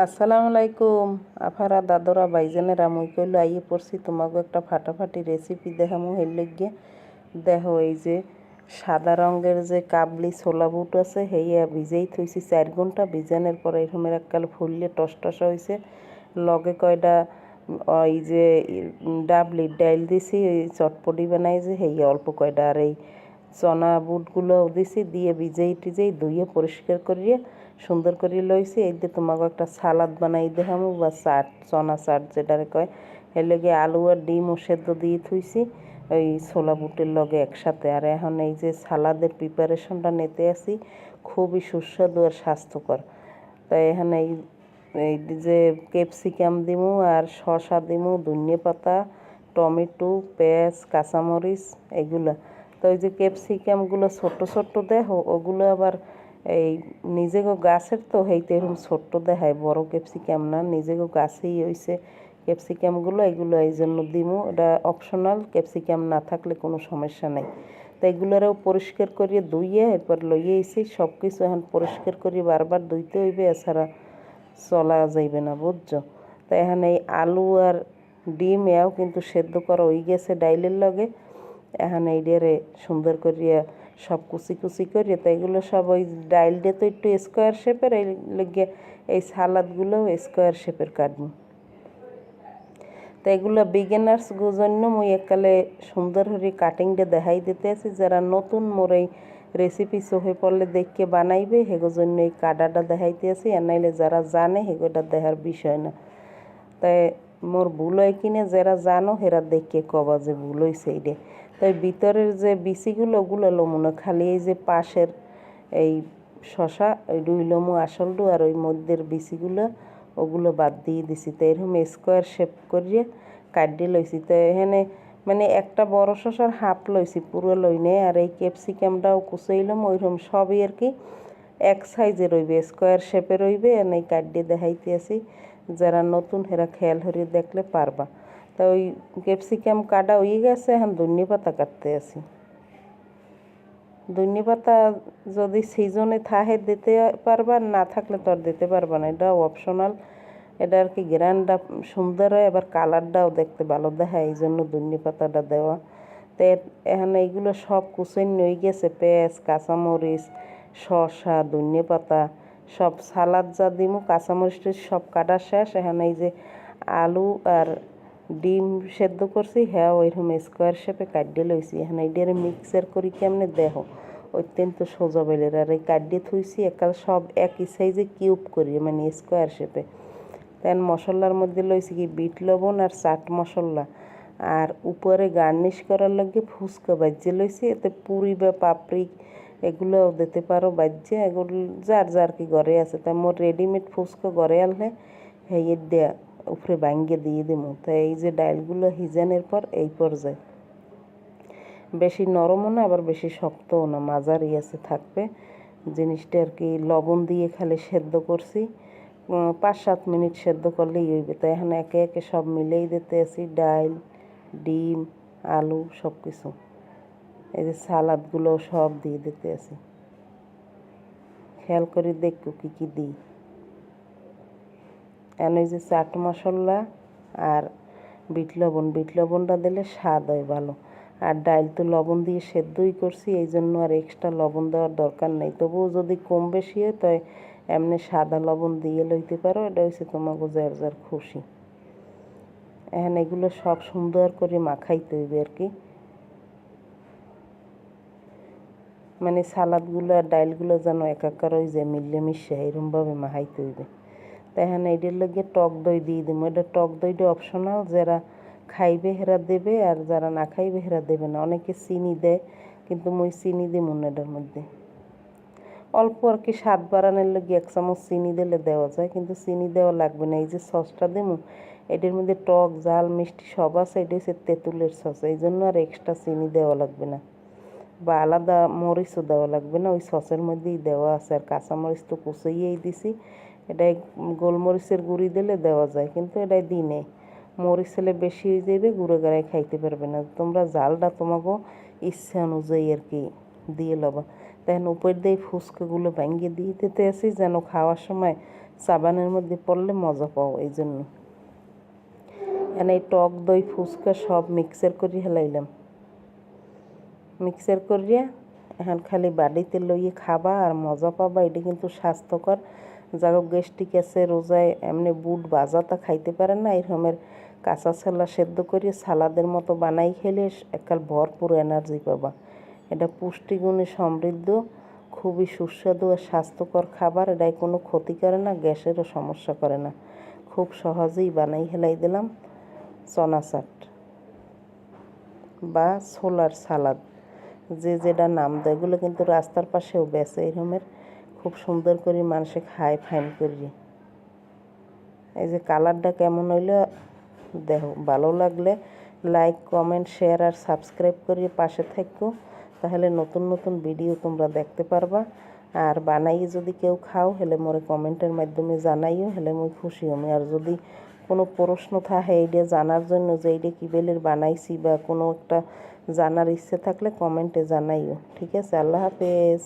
আসসালামু আলাইকুম আফারা দাদরা ভাইজানেরা মুই কইলো আইয়ে পড়ছি তোমাকে একটা ফাটাফাটি রেসিপি দেখামু হের লইগে দেখো এই যে সাদা রঙের যে কাবলি ছোলা বুট আছে হেইয়া ভিজেই থইছি 4 ঘন্টা ভিজানোর পরে এরকম এককাল ফুললে টসটসা হয়েছে লগে কয়টা ওই যে ডাবলির ডাইল দিছি ওই চটপটি বানাই যে হেইয়া অল্প কয়টা আর এই চনা বুটগুলো দিছি দিয়ে ভিজেই টিজেই ধুয়ে পরিষ্কার করিয়ে সুন্দর করে লইছি এই দিয়ে তোমাকে একটা সালাদ বানাই দেখামু বা চাট চনা চাট যেটারে কয় এর লগে আলু আর ডিমও সেদ্ধ দিয়ে থুইছি ওই ছোলা বুটের লগে একসাথে। আর এখন এই যে সালাদের প্রিপারেশনটা নিতে আসি, খুবই সুস্বাদু আর স্বাস্থ্যকর। তাই এখানে এই যে ক্যাপসিকাম দিমু আর শসা দিমু, ধনিয়া পাতা, টমেটো, পেঁয়াজ, কাঁচামরিচ এগুলো। তো ওই যে ক্যাপসিকামগুলো ছোট্ট ছোট্ট দেখো, ওগুলো আবার এই নিজেগো গাছের তো হইতে এরকম ছোট্ট দেখায়, বড় ক্যাপসিকাম না, নিজেগো গাছেই হইছে ক্যাপসিকামগুলো, এগুলো এই জন্য দিমু। এটা অপশনাল, ক্যাপসিকাম না থাকলে কোনো সমস্যা নেই। তো এগুলোরেও পরিষ্কার করিয়ে ধুইয়ে এরপর লইয়ে এসি। সব কিছু এখন পরিষ্কার করিয়ে বারবার ধুইতে হইবে, এছাড়া চলা যাইবে না, বুঝছো? তো এখানে এই আলু আর ডিম এও কিন্তু সেদ্ধ করা হয়ে গেছে ডাইলের লগে। এখন এইটারে সুন্দর করিয়া সব কুচি কুচি করিয়ে, তো এগুলো সব ওই ডাইল দিয়ে তো একটু স্কোয়ার শেপের, এই লগে এই সালাদগুলো স্কোয়ার শেপের কাটবো। তো এগুলো বিগিনার্স জন্য মুই এককালে সুন্দর করে কাটিং দিয়ে দেখাই দিতে আছি। যারা নতুন মোর এই রেসিপি চোখে পড়লে দেখকে বানাইবে হেগো জন্য এই কাটাটা দেখাইতে আছি, আর নাইলে যারা জানে হেগোটা দেখার বিষয় না। তাই মোর ভুল হয় কিনে যারা জানো হেরা দেখে কবা যে ভুল হয়েছে এইটা। তাই ভিতরের যে বিচিগুলো ওগুলো লমু না, খালি এই যে পাশের এই শশা ওই লমু আসলটু, আর ওই মধ্যের বিচিগুলো ওগুলো বাদ দিয়ে দিছি। তো এরকম স্কোয়ার শেপ করিয়ে কাটিয়ে লইছি। তো এখানে মানে একটা বড় শশার হাফ লইছি, পুরো লই নেই। আর এই ক্যাপসিকামটাও কুচাইলাম ওইরকম সবই আর কি এক সাইজে রইবে, স্কোয়ার শেপে রইবে। এই কাটিয়ে দেখাইতে আছি, যারা নতুন হেরা খেয়াল হরিয়ে দেখলে পারবা। তা ওই ক্যাপসিকাম কাটা হয়ে গেছে, এখন ধনিয়া পাতা কাটতে আছি। ধনিয়া পাতা যদি সিজনে থাকে দিতে পারবা, না থাকলে তো আর দিতে পারবা না, এটা অপশনাল। এটা আর কি গ্রানটা সুন্দর হয়, আবার কালারটাও দেখতে ভালো দেখায়, এই জন্য ধনিয়া পাতাটা দেওয়া। তো এখানে এইগুলো সব কুচেন হয়ে গেছে, পেঁয়াজ, কাঁচামরিচ, শসা, ধনিয়া পাতা সব সালাদ যা দিমু, কাঁচামরিচ সব কাটা শেষ। এখানে এই যে আলু আর ডিম সেদ্ধ করছি, হ্যাঁ ওইরকম স্কোয়ার শেপে কাটিয়ে লইছি। এখানে এইটার মিক্সার করি কেমনে দেখো, অত্যন্ত সোজা বেলের। আর এই কাটিয়ে থুইছি একাল সব একই সাইজে কিউব করি, মানে স্কোয়ার শেপে। তেন মশলার মধ্যে লইছি কি বিট লবণ আর চাট মশলা, আর উপরে গার্নিশ করার লাগে ফুচকা বাজ্যে লইছি। এতে পুরি বা পাপড়ি এগুলোও দিতে পারো বাজ্যে, এগুলো যার যার কি ঘরে আছে। তাই মোর রেডিমেড ফুচকা ঘরে আনলে হেয়ে দেয়া উপরে ভাঙ্গে দিয়ে দিমু। তাই এই যে ডাইলগুলো হিজানের পর এই পর্যায়ে বেশি নরমও না আবার বেশি শক্তও না, মাঝারি আছে থাকবে জিনিসটা আর কি। লবণ দিয়ে খালি সেদ্ধ করছি, 5-7 মিনিট সেদ্ধ করলেই হইবে। তাই এখন একে একে সব মিলেই দিতে আছি, ডাইল, ডিম, আলু সব কিছু। এই যে সালাদগুলো সব দিয়ে দিতে আছি, খেয়াল করে দেখো কী কী দিই। এখন এই যে চাট মশলা আর বিট লবণটা দিলে স্বাদ হয় ভালো। আর ডাইল তো লবণ দিয়ে সেদ্ধই করছি, এই জন্য আর এক্সট্রা লবণ দেওয়ার দরকার নেই। তবুও যদি কম বেশি হয় তাই এমনি সাদা লবণ দিয়ে লইতে পারো, এটা হচ্ছে তোমাকে যার যার খুশি। এখন এগুলো সব সুন্দর করে মাখাইতে হইবে আর কি, মানে সালাদগুলো আর ডাইলগুলো যেন একাকার হয়ে যায়, মিললে মিশে এরকমভাবে মাখাইতে হইবে। তাই এখানে এটার লগে টক দই দিয়ে দিব। এটা টক দইটা অপশনাল, যারা খাইবে হেরা দেবে, আর যারা না খাইবে হেরা দেবে না। অনেকে চিনি দেয়, কিন্তু মই চিনি দিব না এটার মধ্যে। অল্প আর কি স্বাদ বাড়ানোর লগে 1 চামচ চিনি দিলে দেওয়া যায়, কিন্তু চিনি দেওয়া লাগবে না। এই যে সসটা দেবো, এটার মধ্যে টক ঝাল মিষ্টি সব আছে, এটা হচ্ছে তেঁতুলের সস, এই জন্য আর এক্সট্রা চিনি দেওয়া লাগবে না, বা আলাদা মরিচও দেওয়া লাগবে না, ওই সসের মধ্যেই দেওয়া আছে। আর কাঁচামরিচ তো কুচিয়েই দিছি। এটাই গোলমরিচের গুঁড়ি দিলে দেওয়া যায়, কিন্তু এটাই দিই নেই। মরিচ হলে বেশি হয়ে যাবে, গুঁড়ো গাড়াই খাইতে পারবে না। তোমরা ঝালটা তোমাকে ইচ্ছা অনুযায়ী আর কি দিয়ে লবা। তখন উপর দিয়ে ফুচকাগুলো ভেঙে দিয়ে দিতে আসি, যেন খাওয়ার সময় সাবানের মধ্যে পড়লে মজা পাও। এই জন্য এনে টক দই ফুচকা সব মিক্সার করে হেলাইলাম। মিক্সার করিয়া এখন খালি বাড়িতে লইয়ে খাবা আর মজা পাবা। এটা কিন্তু স্বাস্থ্যকর। যারা গ্যাস্ট্রিক আছে, রোজায় এমনি বুট ভাজাটা খাইতে পারে না, এরকমের কাঁচা ছোলা সেদ্ধ করে সালাদের মতো বানাই খেলে একাল ভরপুর এনার্জি পাবা। এটা পুষ্টিগুণে সমৃদ্ধ, খুবই সুস্বাদু আর স্বাস্থ্যকর খাবার। এটাই কোনো ক্ষতি করে না, গ্যাসেরও সমস্যা করে না। খুব সহজেই বানাই হেলাই দিলাম চনা চাট বা ছোলার সালাদ, যে যেটা নাম দেয়। এগুলো কিন্তু রাস্তার পাশেও বেচে এরকমের, খুব সুন্দর করে মানুষে খায় ফাইন করিয়ে। এই যে কালারটা কেমন হইলো দেখো। ভালো লাগলে লাইক, কমেন্ট, শেয়ার আর সাবস্ক্রাইব করিয়ে পাশে থাকো, তাহলে নতুন নতুন ভিডিও তোমরা দেখতে পারবা। আর বানাইয়ে যদি কেউ খাও হলে মোরে কমেন্টের মাধ্যমে জানাইও, হলে মুই খুশি হমি। আর যদি কোনো প্রশ্ন থাকে এইটা জানার জন্য যে এইটা কী বেলের বানাইছি বা কোনো একটা জানার ইচ্ছে থাকলে কমেন্টে জানাইও। ঠিক আছে, আল্লাহ হাফেজ।